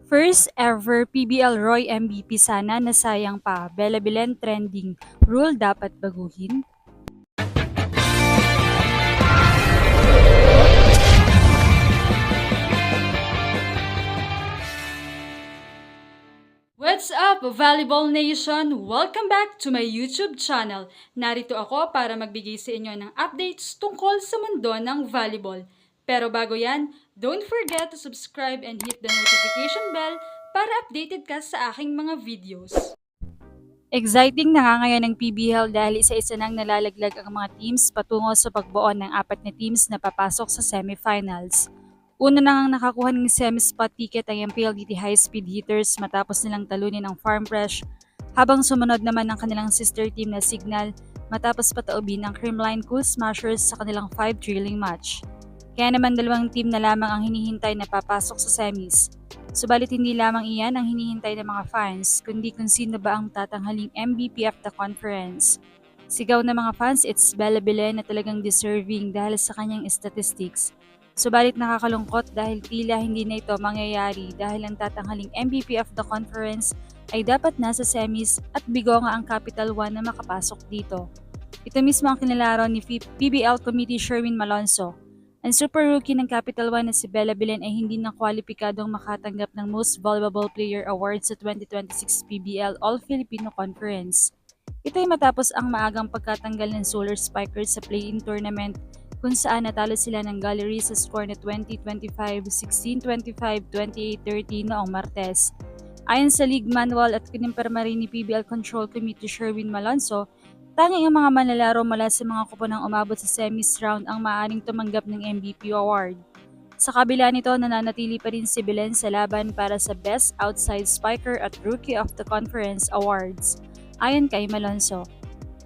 First ever PBL Roy MVP sana nasayang pa. Bella Belen trending. Rule dapat baguhin? What's up, Volleyball Nation? Welcome back to my YouTube channel. Narito ako para magbigay sa inyo ng updates tungkol sa mundo ng volleyball. Pero bago yan, don't forget to subscribe and hit the notification bell para updated ka sa aking mga videos. Exciting na nga ngayon ng PBL dahil isa-isa nang nalalaglag ang mga teams patungo sa pagbuo ng 4 na teams na papasok sa semifinals. Una na ngang nakakuha ng semi-spot ticket ang PLDT High Speed Hitters matapos nilang talunin ang Farm Fresh, habang sumunod naman ang kanilang sister team na Signal matapos pataubin ang Creamline Cool Smashers sa kanilang 5 thrilling match. Kaya naman 2 team na lamang ang hinihintay na papasok sa semis. Subalit hindi lamang iyan ang hinihintay ng mga fans, kundi kung sino ba ang tatanghaling MVP of the conference. Sigaw ng mga fans, it's Bella Belen na talagang deserving dahil sa kanyang statistics. Subalit nakakalungkot dahil tila hindi na ito mangyayari dahil ang tatanghaling MVP of the conference ay dapat nasa semis at bigo nga ang Capital One na makapasok dito. Ito mismo ang kinilaro ni PBL Committee Sherwin Malonzo. Ang super rookie ng Capital One na si Bella Belen ay hindi na kwalipikadong makatanggap ng Most Valuable Player Award sa 2026 PBL All-Filipino Conference. Ito ay matapos ang maagang pagkatanggal ng Solar Spikers sa play-in tournament kung saan natalo sila ng Gallery sa score na 20-25, 16-25, 28-30 noong Martes. Ayon sa league manual at kinimpirma rin ni PBL Control Committee Sherwin Malonzo, tanging ang mga manlalaro mula sa mga kuponang umabot sa semis round ang maaaring tumanggap ng MVP award. Sa kabila nito, nananatili pa rin si Belen sa laban para sa Best Outside Spiker at Rookie of the Conference Awards. Ayon kay Malonzo,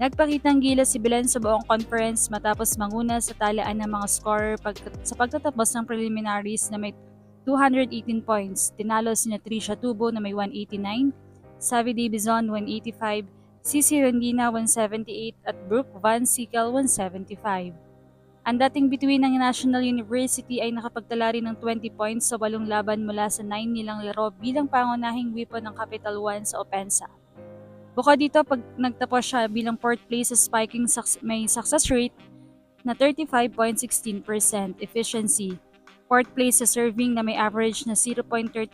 nagpakitang gilas si Belen sa buong conference matapos manguna sa talaan ng mga scorer sa pagtatapos ng preliminaries na may 218 points. Tinalo sina Tricia Tubo na may 189, Savi Davison 185, Cici Rondina 178 at Brooke Van Sickle 175. Ang dating bituin ng National University ay nakapagtala rin ng 20 points sa 8 laban mula sa 9 nilang laro bilang pangunahing weapon ng Capital One sa opensa. Bukod dito, pag nagtapos siya bilang 4th place sa spiking may success rate na 35.16% efficiency, 4th place sa serving na may average na 0.31%,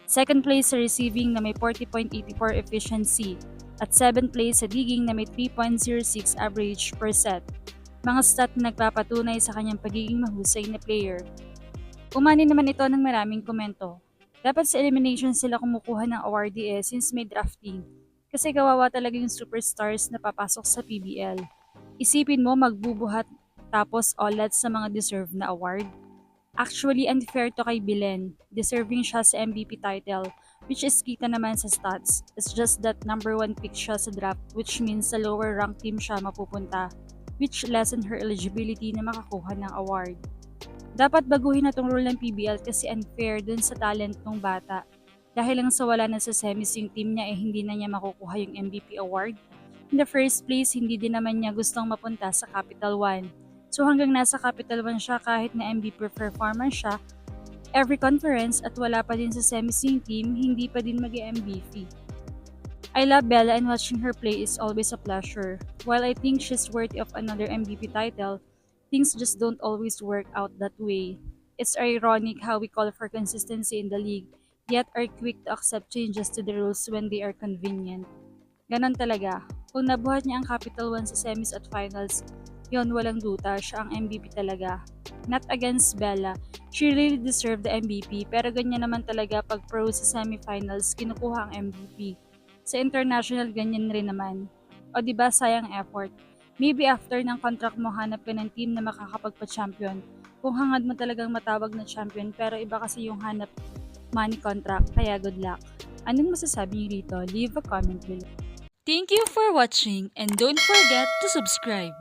2nd place sa receiving na may 40.84 efficiency, at 7th place sa digging na may 3.06 average per set. Mga stat na nagpapatunay sa kanyang pagiging mahusay na player. Umani naman ito ng maraming komento. Dapat sa elimination sila kumukuha ng awardee since may drafting. Kasi kawawa talaga yung superstars na papasok sa PBL. Isipin mo magbubuhat tapos olat sa mga deserve na award. Actually, unfair to kay Belen. Deserving siya sa MVP title, which is kita naman sa stats. It's just that number 1 pick siya sa draft, which means sa lower rank team siya mapupunta, which lessen her eligibility na makakuha ng award. Dapat baguhin na tong rule ng PBL kasi unfair dun sa talent ng bata. Dahil lang sa wala na sa semis yung team niya hindi na niya makukuha yung MVP award. In the first place, hindi din naman niya gustong mapunta sa Capital One. So hanggang nasa Capital One siya kahit na MVP performance siya, every conference at wala pa din sa semis yung team, hindi pa din mag-MVP. I love Bella and watching her play is always a pleasure. While I think she's worthy of another MVP title, things just don't always work out that way. It's ironic how we call for consistency in the league, yet are quick to accept changes to the rules when they are convenient. Ganon talaga. Kung nabuhat niya ang Capital One sa semis at finals, yon walang duda, siya ang MVP talaga. Not against Bella, she really deserved the MVP, pero ganyan naman talaga pag pro sa semifinals, kinukuha ang MVP. Sa international, ganyan rin naman. O diba sayang effort? Maybe after ng contract mo, hanap ka ng team na makakapagpa-champion. Kung hangad mo talagang matawag na champion, pero iba kasi yung hanap money contract, kaya good luck. Anong masasabi niyo rito? Leave a comment below. Thank you for watching and don't forget to subscribe.